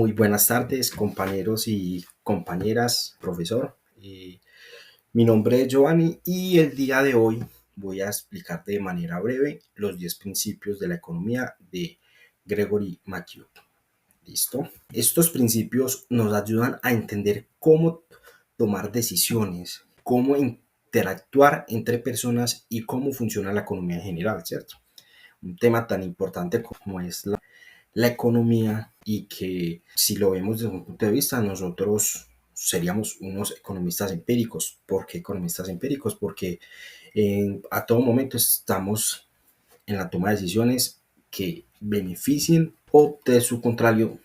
Muy buenas tardes, compañeros y compañeras, profesor. Mi nombre es Giovanni y el día de hoy voy a explicar de manera breve los 10 principios de la economía de Gregory McHugh. ¿Listo? Estos principios nos ayudan a entender cómo tomar decisiones, cómo interactuar entre personas y cómo funciona la economía en general, ¿cierto? Un tema tan importante como es la economía y que si lo vemos desde un punto de vista, nosotros seríamos unos economistas empíricos. ¿Por qué economistas empíricos? Porque a todo momento estamos en la toma de decisiones que beneficien o de su contrario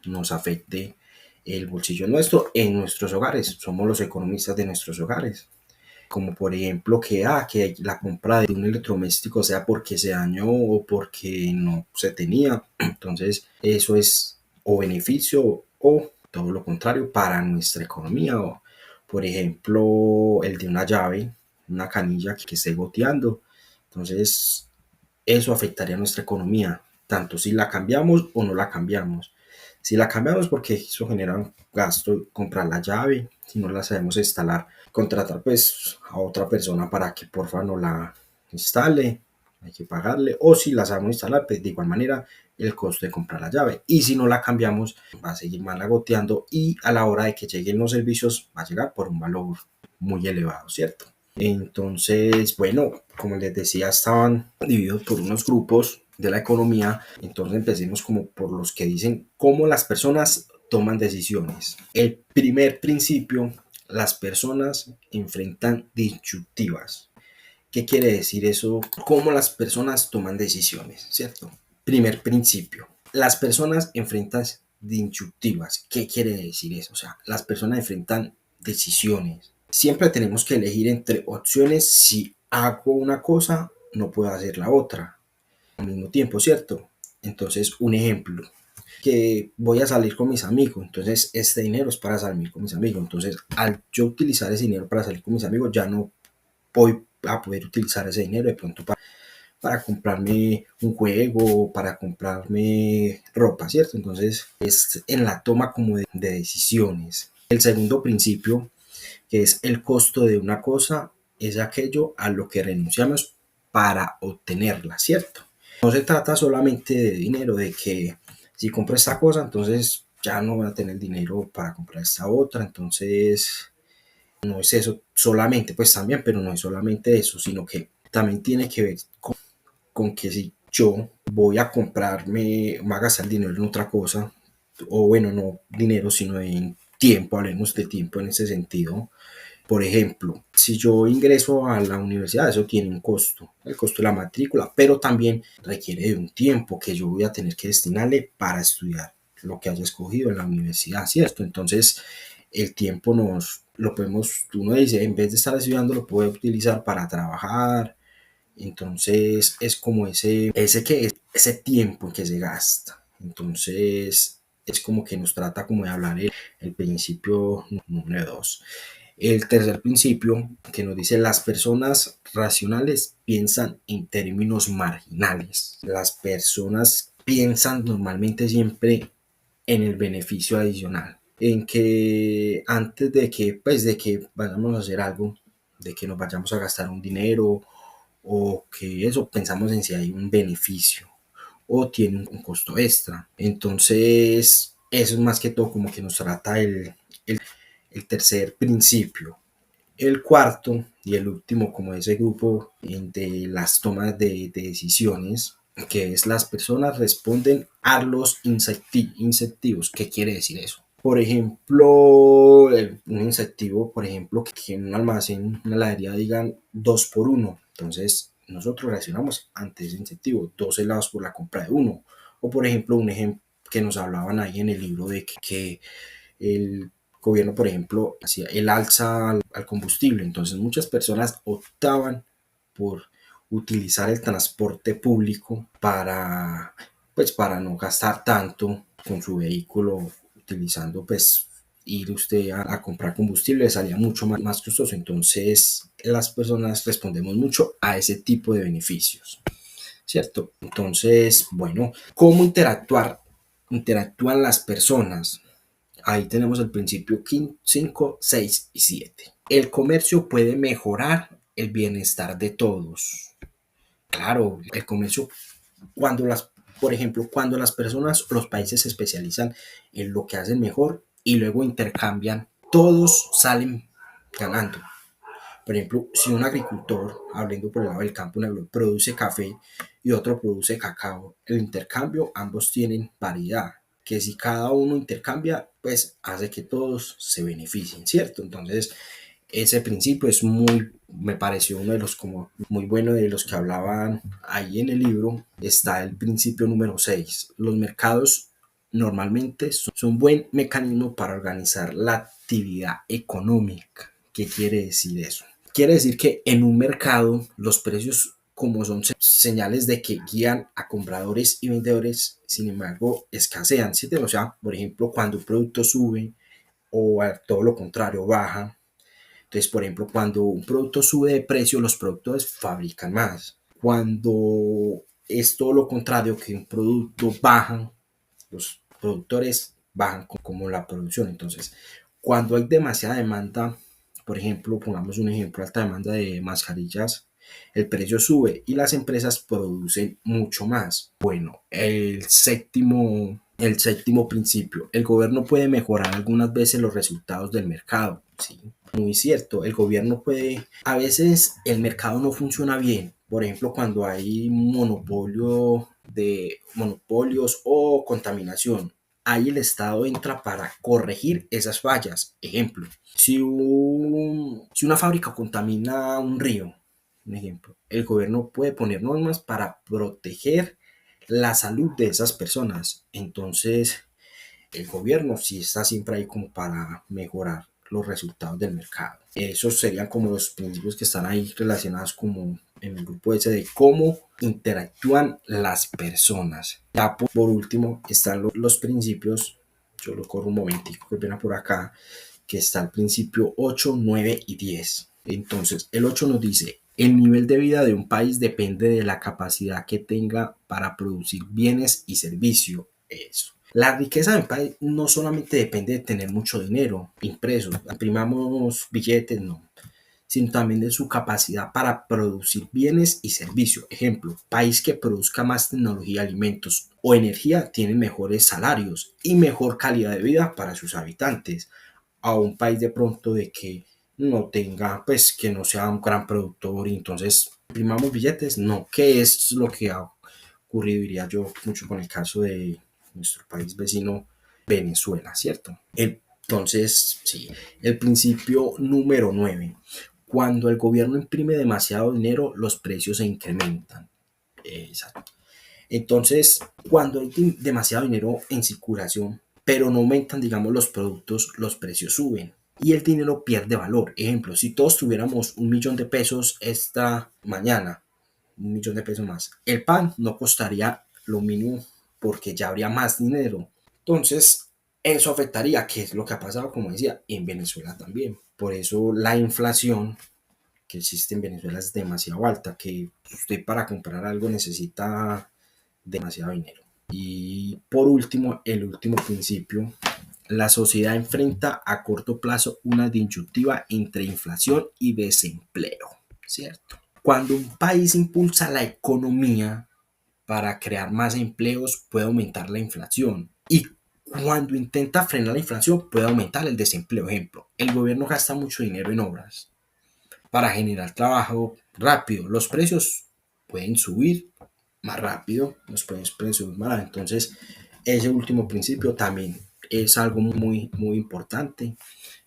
nos afecte el bolsillo nuestro en nuestros hogares. Somos los economistas de nuestros hogares, como por ejemplo que la compra de un electrodoméstico sea porque se dañó o porque no se tenía. Entonces eso es o beneficio o todo lo contrario para nuestra economía. O, por ejemplo, el de una llave, una canilla que esté goteando. Entonces eso afectaría a nuestra economía, tanto si la cambiamos o no la cambiamos. Si la cambiamos porque eso genera un gasto, comprar la llave, si no la sabemos instalar, contratar pues a otra persona para que porfa no la instale, hay que pagarle, o si la sabemos instalar, pues de igual manera el costo de comprar la llave. Y si no la cambiamos, va a seguir malagoteando y a la hora de que lleguen los servicios va a llegar por un valor muy elevado, ¿cierto? Entonces, bueno, como les decía, estaban divididos por unos grupos de la economía. Entonces empecemos como por los que dicen cómo las personas toman decisiones. El primer principio, las personas enfrentan disyuntivas. ¿Qué quiere decir eso? Cómo las personas toman decisiones, ¿cierto? Primer principio, las personas enfrentan disyuntivas. ¿Qué quiere decir eso? O sea, las personas enfrentan decisiones. Siempre tenemos que elegir entre opciones. Si hago una cosa, no puedo hacer la otra al mismo tiempo, ¿cierto? Entonces, un ejemplo, que voy a salir con mis amigos, entonces este dinero es para salir con mis amigos. Entonces, al yo utilizar ese dinero para salir con mis amigos, ya no voy a poder utilizar ese dinero de pronto para comprarme un juego, para comprarme ropa, ¿cierto? Entonces es en la toma como de decisiones. El segundo principio, que es el costo de una cosa, es aquello a lo que renunciamos para obtenerla, ¿cierto? No se trata solamente de dinero, de que si compro esta cosa, entonces ya no voy a tener dinero para comprar esta otra, entonces no es eso solamente, pues también, pero no es solamente eso, sino que también tiene que ver con que si yo voy a comprarme, voy a gastar dinero en otra cosa, o bueno, no dinero, sino en tiempo, hablemos de tiempo en ese sentido. Por ejemplo, si yo ingreso a la universidad, eso tiene un costo, el costo de la matrícula, pero también requiere de un tiempo que yo voy a tener que destinarle para estudiar lo que haya escogido en la universidad, ¿cierto? Entonces, el tiempo lo podemos, uno dice, en vez de estar estudiando, lo puede utilizar para trabajar. Entonces, es como ese tiempo que se gasta. Entonces, es como que nos trata como de hablar el principio número 2. El tercer principio que nos dice las personas racionales piensan en términos marginales. Las personas piensan normalmente siempre en el beneficio adicional, en que antes de que vayamos a hacer algo, de que nos vayamos a gastar un dinero o que eso, pensamos en si hay un beneficio o tiene un costo extra. Entonces, eso es más que todo como que nos trata el tercer principio. El cuarto y el último, como ese grupo de las tomas de decisiones, que es las personas responden a los incentivos. ¿Qué quiere decir eso? Por ejemplo, un incentivo, por ejemplo, que en un almacén, una heladería digan 2 por 1. Entonces, nosotros reaccionamos ante ese incentivo, 2 helados por la compra de uno. O por ejemplo, un ejemplo que nos hablaban ahí en el libro de que el gobierno, por ejemplo, hacía el alza al combustible. Entonces muchas personas optaban por utilizar el transporte público para no gastar tanto con su vehículo, utilizando pues ir usted a comprar combustible salía mucho más costoso. Entonces las personas respondemos mucho a ese tipo de beneficios, ¿cierto? Entonces, bueno, ¿cómo interactuar interactúan las personas. Ahí tenemos el principio 5, 6 y 7. El comercio puede mejorar el bienestar de todos. Claro, el comercio, cuando las, por ejemplo, cuando las personas, los países se especializan en lo que hacen mejor y luego intercambian, todos salen ganando. Por ejemplo, si un agricultor, hablando por el lado del campo, produce café y otro produce cacao, el intercambio, ambos tienen paridad, que si cada uno intercambia, pues hace que todos se beneficien, ¿cierto? Entonces, ese principio es muy, me pareció uno de los como muy bueno de los que hablaban ahí en el libro. Está el principio número 6. Los mercados normalmente son un buen mecanismo para organizar la actividad económica. ¿Qué quiere decir eso? Quiere decir que en un mercado los precios, como son señales de que guían a compradores y vendedores, sin embargo escasean, ¿sí? O sea, por ejemplo, cuando un producto sube o todo lo contrario baja. Entonces, por ejemplo, cuando un producto sube de precio, los productores fabrican más. Cuando es todo lo contrario, que un producto baja, los productores bajan como la producción. Entonces, cuando hay demasiada demanda, por ejemplo, pongamos un ejemplo, alta demanda de mascarillas, el precio sube y las empresas producen mucho más. Bueno, el séptimo principio, el gobierno puede mejorar algunas veces los resultados del mercado. Sí, muy cierto, el gobierno puede, a veces el mercado no funciona bien, por ejemplo, cuando hay monopolios o contaminación. Ahí el Estado entra para corregir esas fallas. Ejemplo, si una fábrica contamina un río, un ejemplo, el gobierno puede poner normas para proteger la salud de esas personas. Entonces, el gobierno sí está siempre ahí como para mejorar los resultados del mercado. Esos serían como los principios que están ahí relacionados como en el grupo ese de cómo interactúan las personas. Ya por último están los principios, yo lo corro un momentico que viene por acá, que está el principio 8, 9 y 10. Entonces, el 8 nos dice, el nivel de vida de un país depende de la capacidad que tenga para producir bienes y servicios. Eso. La riqueza del país no solamente depende de tener mucho dinero impreso, imprimamos billetes, no, sino también de su capacidad para producir bienes y servicios. Ejemplo, país que produzca más tecnología, alimentos o energía tiene mejores salarios y mejor calidad de vida para sus habitantes. A un país de pronto de que no tenga, pues que no sea un gran productor y entonces imprimamos billetes, no, que es lo que ha ocurrido, diría yo, mucho con el caso de nuestro país vecino Venezuela, ¿cierto? Entonces, sí, el principio número 9. Cuando el gobierno imprime demasiado dinero, los precios se incrementan. Exacto. Entonces, cuando hay demasiado dinero en circulación, pero no aumentan, digamos, los productos, los precios suben y el dinero pierde valor. Ejemplo, si todos tuviéramos 1 millón de pesos esta mañana, 1 millón de pesos más, el pan no costaría lo mínimo porque ya habría más dinero. Entonces, eso afectaría, que es lo que ha pasado, como decía, en Venezuela también. Por eso la inflación que existe en Venezuela es demasiado alta, que usted para comprar algo necesita demasiado dinero. Y por último, el último principio, la sociedad enfrenta a corto plazo una disyuntiva entre inflación y desempleo, ¿cierto? Cuando un país impulsa la economía para crear más empleos, puede aumentar la inflación. Y cuando intenta frenar la inflación, puede aumentar el desempleo. Ejemplo, el gobierno gasta mucho dinero en obras para generar trabajo rápido. Los precios pueden subir más rápido, los precios pueden subir más rápido. Entonces, ese último principio también es algo muy, muy importante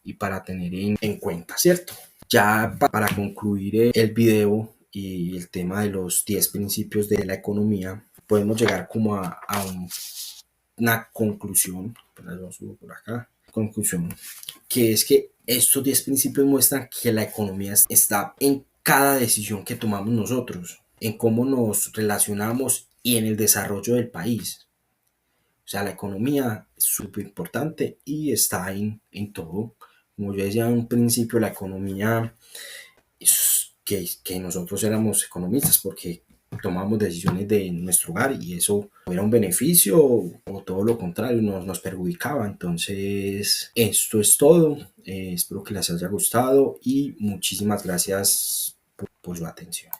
y para tener en cuenta, ¿cierto? Ya para concluir el video y el tema de los 10 principios de la economía, podemos llegar como una conclusión, por acá, conclusión, que es que estos 10 principios muestran que la economía está en cada decisión que tomamos nosotros, en cómo nos relacionamos y en el desarrollo del país. O sea, la economía es súper importante y está en todo. Como yo decía en un principio, la economía es que nosotros éramos economistas porque tomamos decisiones de nuestro hogar y eso era un beneficio o todo lo contrario, nos perjudicaba. Entonces, esto es todo. Espero que les haya gustado y muchísimas gracias por su atención.